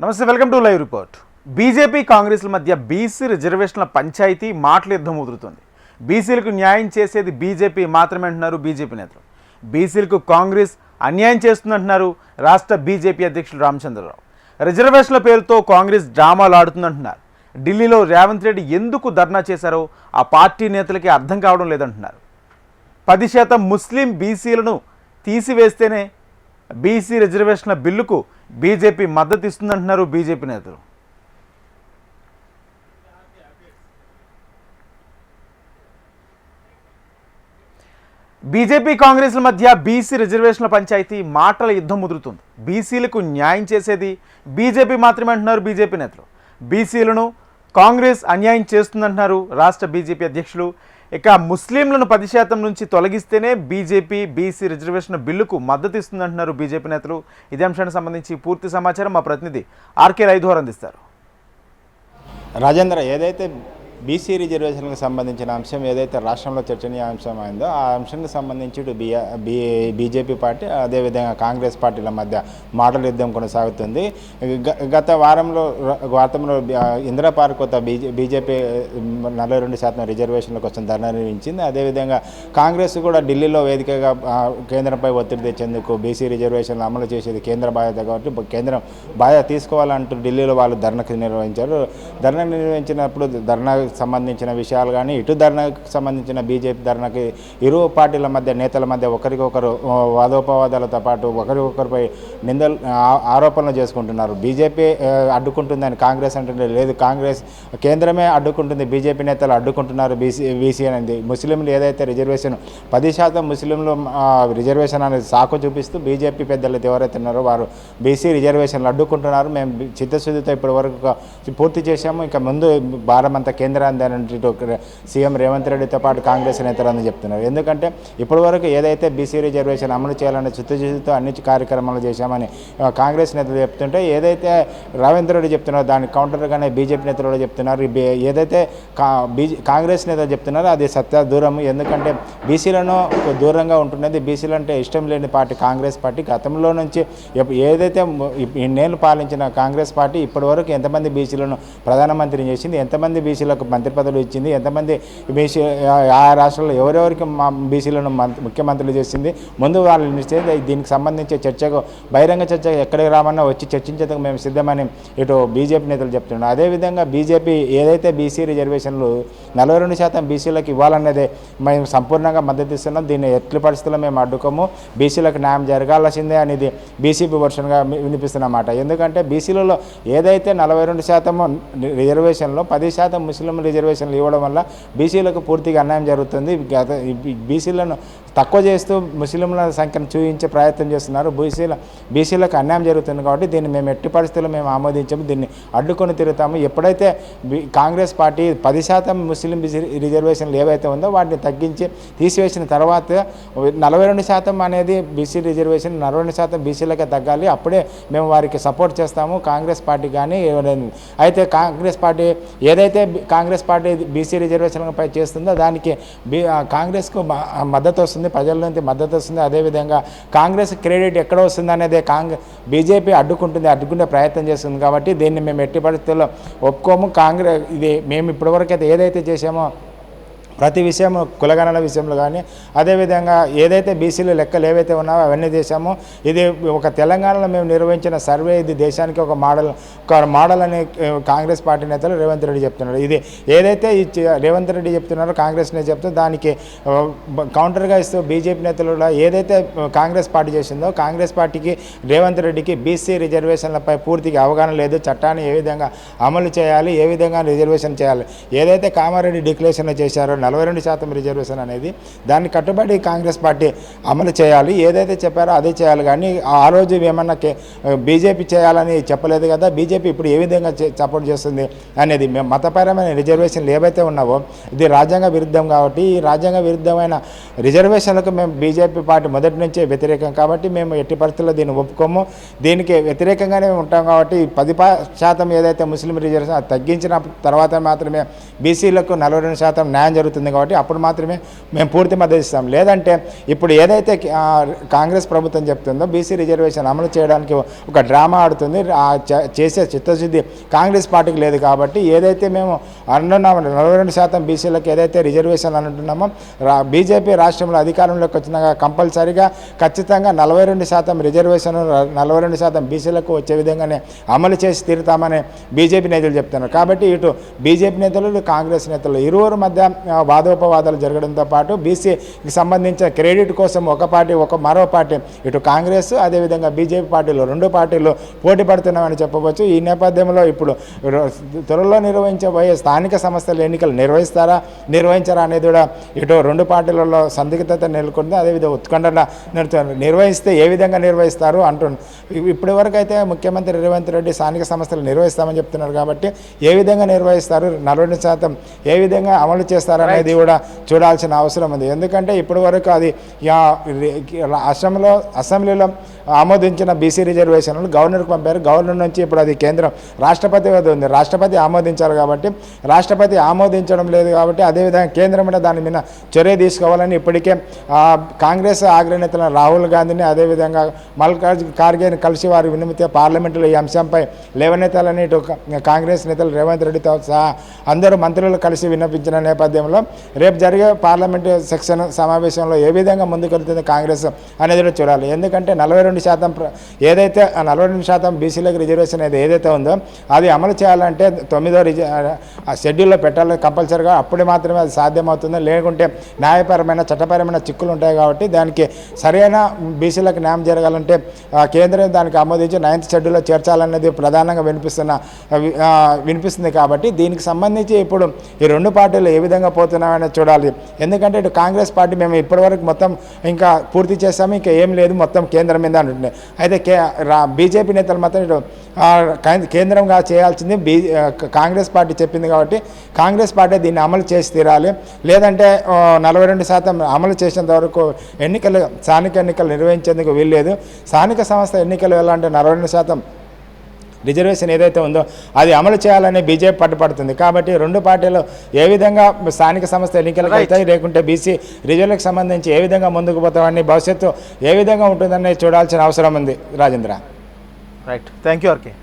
నమస్తే, welcome to live report. BJP కాంగ్రెస్ల మధ్య బీసీ రిజర్వేషన్ల పంచాయతీ మాటల యుద్ధం ముదురుతుంది. బీసీలకు న్యాయం చేసేది బీజేపీ మాత్రమే అంటున్నారు బీజేపీ నేతలు. బీసీలకు కాంగ్రెస్ అన్యాయం చేస్తుందంటున్నారు రాష్ట్ర బీజేపీ అధ్యక్షులు రామచంద్రరావు. రిజర్వేషన్ల పేరుతో కాంగ్రెస్ డ్రామాలు ఆడుతుందంటున్నారు. ఢిల్లీలో రేవంత్ రెడ్డి ఎందుకు ధర్నా చేశారో ఆ పార్టీ నేతలకి అర్థం కావడం లేదంటున్నారు. 10% ముస్లిం బీసీలను తీసివేస్తేనే బీసీ రిజర్వేషన్ల బిల్లుకు బీజేపీ మద్దతు ఇస్తుందంటున్నారు బీజేపీ నేతలు. బీజేపీ కాంగ్రెస్ల మధ్య బీసీ రిజర్వేషన్ల పంచాయతీ మాటల యుద్ధం ముదురుతుంది. బీసీలకు న్యాయం చేసేది బీజేపీ మాత్రమే అంటున్నారు బీజేపీ నేతలు. బీసీలను కాంగ్రెస్ అన్యాయం చేస్తుందంటున్నారు రాష్ట్ర బీజేపీ అధ్యక్షులు. ఇక ముస్లింలను 10% నుంచి తొలగిస్తేనే బీజేపీ బీసీ రిజర్వేషన్ బిల్లుకు మద్దతు ఇస్తుందంటున్నారు బీజేపీ నేతలు. ఇదే అంశానికి సంబంధించి పూర్తి సమాచారం మా ప్రతినిధి ఆర్కే రైధోర్ అందిస్తారు. రాజేంద్ర, ఏదైతే బీసీ రిజర్వేషన్కి సంబంధించిన అంశం ఏదైతే రాష్ట్రంలో చర్చనీయాంశం అయిందో ఆ అంశానికి సంబంధించి బీజేపీ పార్టీ అదేవిధంగా కాంగ్రెస్ పార్టీల మధ్య మాటల యుద్ధం కొనసాగుతుంది. గత వారంలో ఇందిరా పార్క్ కొత్త బీజేపీ 42% రిజర్వేషన్ల కోసం ధర్నా నిర్వహించింది. అదేవిధంగా కాంగ్రెస్ కూడా ఢిల్లీలో వేదికగా కేంద్రంపై ఒత్తిడి తెచ్చేందుకు బీసీ రిజర్వేషన్లు అమలు చేసేది కేంద్ర బాధ్యత కాబట్టి కేంద్రం బాధ్యత తీసుకోవాలంటూ ఢిల్లీలో వాళ్ళు ధర్నాకు నిర్వహించారు. ధర్నా నిర్వహించినప్పుడు ధర్నా సంబంధించిన విషయాలు కానీ ఇటు ధర్నాకు సంబంధించిన బీజేపీ ధర్నాకి ఇరు పార్టీల మధ్య నేతల మధ్య ఒకరికొకరు వాదోపవాదాలతో పాటు ఒకరికొకరిపై నిందలు ఆరోపణలు చేసుకుంటున్నారు. బీజేపీ అడ్డుకుంటుందని కాంగ్రెస్ అంటుంటే లేదు, కాంగ్రెస్ కేంద్రమే అడ్డుకుంటుంది, బీజేపీ నేతలు అడ్డుకుంటున్నారు బీసీ అనేది. ముస్లింలు ఏదైతే రిజర్వేషన్ 10% ముస్లింలు రిజర్వేషన్ అనేది సాకు చూపిస్తూ బీజేపీ పెద్దలు ఎవరైతే ఉన్నారో వారు బీసీ రిజర్వేషన్లు అడ్డుకుంటున్నారు. మేము చిత్తశుద్ధితో ఇప్పటి వరకు పూర్తి చేశాము, ఇక ముందు భారమంతా కేంద్రాన్ని సీఎం రేవంత్ రెడ్డితో పాటు కాంగ్రెస్ నేతలు చెప్తున్నారు. ఎందుకంటే ఇప్పటివరకు ఏదైతే బీసీ రిజర్వేషన్ అమలు చేయాలనే చిత్తశుద్ధితో అన్ని కార్యక్రమాలు చేశామని కాంగ్రెస్ నేతలు చెప్తుంటే ఏదైతే రేవంత్ రెడ్డి చెప్తున్నారో దానికి కౌంటర్గానే బీజేపీ నేతలు కూడా చెప్తున్నారు. ఏదైతే కాంగ్రెస్ నేతలు చెప్తున్నారో అది సత్య దూరం. ఎందుకంటే బీసీలను దూరంగా ఉంటున్నది, బీసీలు అంటే ఇష్టం లేని పార్టీ కాంగ్రెస్ పార్టీ. గతంలో నుంచి ఏదైతే ఇన్నేళ్ళు పాలించిన కాంగ్రెస్ పార్టీ ఇప్పటివరకు ఎంతమంది బీసీలను ప్రధానమంత్రిని చేసింది, ఎంతమంది బీసీలకు మంత్రి పదవులు ఇచ్చింది, ఎంతమంది బీసీ ఆ రాష్ట్రాల్లో ఎవరెవరికి బీసీలను ముఖ్యమంత్రులు చేసింది, ముందు వాళ్ళు నిశ్చయించి దీనికి సంబంధించి చర్చకు బహిరంగ చర్చ ఎక్కడికి రామన్నా వచ్చి చర్చించేందుకు మేము సిద్ధమని ఇటు బీజేపీ నేతలు చెప్తున్నారు. అదేవిధంగా బీజేపీ ఏదైతే బీసీ రిజర్వేషన్లు 42% బీసీలకు ఇవ్వాలన్నదే మేము సంపూర్ణంగా మద్దతు ఇస్తున్నాం. దీన్ని ఎట్టి పరిస్థితుల్లో మేము అడ్డుకోము, బీసీలకు న్యాయం జరగాల్సిందే అనేది బీసీపీ వర్షన్గా వినిపిస్తున్నమాట. ఎందుకంటే బీసీలలో ఏదైతే 42% రిజర్వేషన్లో 10% ముస్లిం రిజర్వేషన్లు ఇవ్వడం వల్ల బీసీలకు పూర్తిగా అన్యాయం జరుగుతుంది. బీసీలను తక్కువ చేస్తూ ముస్లింల సంఖ్యను చూపించే ప్రయత్నం చేస్తున్నారు. బీసీలకు అన్యాయం జరుగుతుంది కాబట్టి దీన్ని మేము ఎట్టి పరిస్థితుల్లో మేము ఆమోదించాము, దీన్ని అడ్డుకొని తిరుగుతాము. ఎప్పుడైతే కాంగ్రెస్ పార్టీ 10% ముస్లిం రిజర్వేషన్లు ఏవైతే ఉందో వాటిని తగ్గించి తీసివేసిన తర్వాత 42% అనేది బీసీ రిజర్వేషన్ 42% బీసీలకే తగ్గాలి, అప్పుడే మేము వారికి సపోర్ట్ చేస్తాము కాంగ్రెస్ పార్టీ కానీ ఎవరైనా. అయితే కాంగ్రెస్ పార్టీ ఏదైతే కాంగ్రెస్ పార్టీ బీసీ రిజర్వేషన్లపై చేస్తుందో దానికి కాంగ్రెస్కు మద్దతు వస్తుంది, ప్రజల నుంచి మద్దతు వస్తుంది. అదేవిధంగా కాంగ్రెస్ క్రెడిట్ ఎక్కడ వస్తుంది అనేది బీజేపీ అడ్డుకునే ప్రయత్నం చేస్తుంది. కాబట్టి దీన్ని మేము ఎట్టి పరిస్థితుల్లో ఒప్పుకోము. ఇది మేము ఇప్పటివరకు అయితే ఏదైతే చేసామో ప్రతి విషయం కులగణన విషయంలో కానీ అదేవిధంగా ఏదైతే బీసీలు లెక్కలు ఏవైతే ఉన్నాయో అవన్నీ చేశామో ఇది ఒక తెలంగాణలో మేము నిర్వహించిన సర్వే, ఇది దేశానికి ఒక మోడల్ అని కాంగ్రెస్ పార్టీ నేతలు రేవంత్ రెడ్డి చెప్తున్నారు. ఇది ఏదైతే రేవంత్ రెడ్డి చెప్తున్నారో కాంగ్రెస్ నేత చెప్తూ దానికి కౌంటర్గా ఇస్తూ బీజేపీ నేతలు ఏదైతే కాంగ్రెస్ పార్టీ చేసిందో కాంగ్రెస్ పార్టీకి రేవంత్ రెడ్డికి బీసీ రిజర్వేషన్లపై పూర్తిగా అవగాహన లేదు, చట్టాన్ని ఏ విధంగా అమలు చేయాలి, ఏ విధంగా రిజర్వేషన్ చేయాలి. ఏదైతే కామారెడ్డి డిక్లరేషన్ చేశారో 42% రిజర్వేషన్ అనేది దాన్ని కట్టుబడి కాంగ్రెస్ పార్టీ అమలు చేయాలి, ఏదైతే చెప్పారో అదే చేయాలి. కానీ ఆ రోజు ఏమన్నా బీజేపీ చేయాలని చెప్పలేదు కదా, బీజేపీ ఇప్పుడు ఏ విధంగా సపోర్ట్ చేస్తుంది అనేది. మతపరమైన రిజర్వేషన్లు ఏవైతే ఉన్నావో ఇది రాజ్యాంగ విరుద్ధం కాబట్టి ఈ రాజ్యాంగ విరుద్ధమైన రిజర్వేషన్లకు మేము బీజేపీ పార్టీ మొదటి నుంచే వ్యతిరేకం కాబట్టి మేము ఎట్టి పరిస్థితుల్లో దీన్ని ఒప్పుకోము, దీనికి వ్యతిరేకంగానే ఉంటాం. కాబట్టి 10% ఏదైతే ముస్లిం రిజర్వేషన్ తగ్గించిన తర్వాత మాత్రమే బీసీలకు 42% న్యాయం జరుగుతుంది జరుగుతుంది కాబట్టి అప్పుడు మాత్రమే మేము పూర్తి మద్దతు ఇస్తాం. లేదంటే ఇప్పుడు ఏదైతే కాంగ్రెస్ ప్రభుత్వం చెప్తుందో బీసీ రిజర్వేషన్ అమలు చేయడానికి ఒక డ్రామా ఆడుతుంది, చేసే చిత్తశుద్ధి కాంగ్రెస్ పార్టీకి లేదు. కాబట్టి ఏదైతే మేము అంటున్నామో 42% బీసీలకు ఏదైతే రిజర్వేషన్ అంటున్నామో బీజేపీ రాష్ట్రంలో అధికారంలోకి వచ్చినాక కంపల్సరీగా ఖచ్చితంగా 42% రిజర్వేషన్ 42% బీసీలకు వచ్చే విధంగానే అమలు చేసి తీరుతామని బీజేపీ నేతలు చెప్తున్నారు. కాబట్టి ఇటు బీజేపీ నేతలు కాంగ్రెస్ నేతలు ఇరువురు మధ్య వాదోపవాదాలు జరగడంతో పాటు బీసీకి సంబంధించిన క్రెడిట్ కోసం ఒక పార్టీ మరో పార్టీ ఇటు కాంగ్రెస్ అదేవిధంగా బీజేపీ పార్టీలు రెండు పార్టీలు పోటీ పడుతున్నామని చెప్పవచ్చు. ఈ నేపథ్యంలో ఇప్పుడు త్వరలో నిర్వహించబోయే స్థానిక సంస్థల ఎన్నికలు నిర్వహించరా అనేది కూడా ఇటు రెండు పార్టీలలో సందిగ్ధత నెలకొంది. అదేవిధంగా ఉత్కంఠ నిర్వహిస్తే ఏ విధంగా నిర్వహిస్తారు అంటున్నారు. ఇప్పటి వరకు అయితే ముఖ్యమంత్రి రేవంత్ రెడ్డి స్థానిక సంస్థలు నిర్వహిస్తామని చెప్తున్నారు. కాబట్టి ఏ విధంగా నిర్వహిస్తారు, 40% ఏ విధంగా అమలు చేస్తారు అనేది కూడా చూడాల్సిన అవసరం ఉంది. ఎందుకంటే ఇప్పటి వరకు అది అసెంబ్లీలో ఆమోదించిన బీసీ రిజర్వేషన్లు గవర్నర్కి పంపారు. గవర్నర్ నుంచి ఇప్పుడు అది కేంద్రం రాష్ట్రపతి వద్ద ఉంది. రాష్ట్రపతి ఆమోదించారు కాబట్టి రాష్ట్రపతి ఆమోదించడం లేదు కాబట్టి అదేవిధంగా కేంద్రం మీద దాని మీద చర్య తీసుకోవాలని ఇప్పటికే కాంగ్రెస్ అగ్రనేతల రాహుల్ గాంధీని అదేవిధంగా మల్లికార్జున ఖార్గేని కలిసి వారి వినమితే పార్లమెంటులో ఈ అంశంపై లేవనెత్తాలని ఇటు కాంగ్రెస్ నేతలు రేవంత్ రెడ్డితో సహా అందరూ మంత్రులు కలిసి విన్నపించిన నేపథ్యంలో రేపు జరిగే పార్లమెంటు సెక్షన్ సమావేశంలో ఏ విధంగా ముందుకెళ్తుంది కాంగ్రెస్ అనేది కూడా చూడాలి. ఎందుకంటే 42% ఏదైతే 42% బీసీలకు రిజర్వేషన్ ఏదైతే ఉందో అది అమలు చేయాలంటే 9వ షెడ్యూల్లో పెట్టాలి కంపల్సరీగా. అప్పుడే మాత్రమే అది సాధ్యమవుతుంది. లేకుంటే న్యాయపరమైన చట్టపరమైన చిక్కులు ఉంటాయి. కాబట్టి దానికి సరైన బీసీలకు న్యాయం జరగాలంటే కేంద్రం దానికి ఆమోదించి 9th షెడ్యూల్లో చేర్చాలనేది ప్రధానంగా వినిపిస్తుంది. కాబట్టి దీనికి సంబంధించి ఇప్పుడు ఈ రెండు పార్టీలు ఏ విధంగా పోతున్నామని చూడాలి. ఎందుకంటే ఇటు కాంగ్రెస్ పార్టీ మేము ఇప్పటివరకు మొత్తం ఇంకా పూర్తి చేస్తాము, ఇంకా ఏం లేదు, మొత్తం కేంద్రం మీద అంటుండే. అయితే బీజేపీ నేతలు మాత్రం ఇటు కేంద్రంగా చేయాల్సింది కాంగ్రెస్ పార్టీ చెప్పింది. కాబట్టి కాంగ్రెస్ పార్టీ దీన్ని అమలు చేసి తీరాలి. లేదంటే 42% అమలు చేసేంత వరకు స్థానిక ఎన్నికలు నిర్వహించేందుకు వీల్లేదు. స్థానిక సంస్థ ఎన్నికలు వెళ్ళాలంటే 42% రిజర్వేషన్ ఏదైతే ఉందో అది అమలు చేయాలని బీజేపీ పట్టుపడుతుంది. కాబట్టి రెండు పార్టీలు ఏ విధంగా స్థానిక సంస్థ ఎన్నికలకు వెళ్తాయి, లేకుంటే బీసీ రిజర్వేషన్కి సంబంధించి ఏ విధంగా ముందుకు పోతామని భవిష్యత్తు ఏ విధంగా ఉంటుందని చూడాల్సిన అవసరం ఉంది. Rajendra. Right, thank you RK.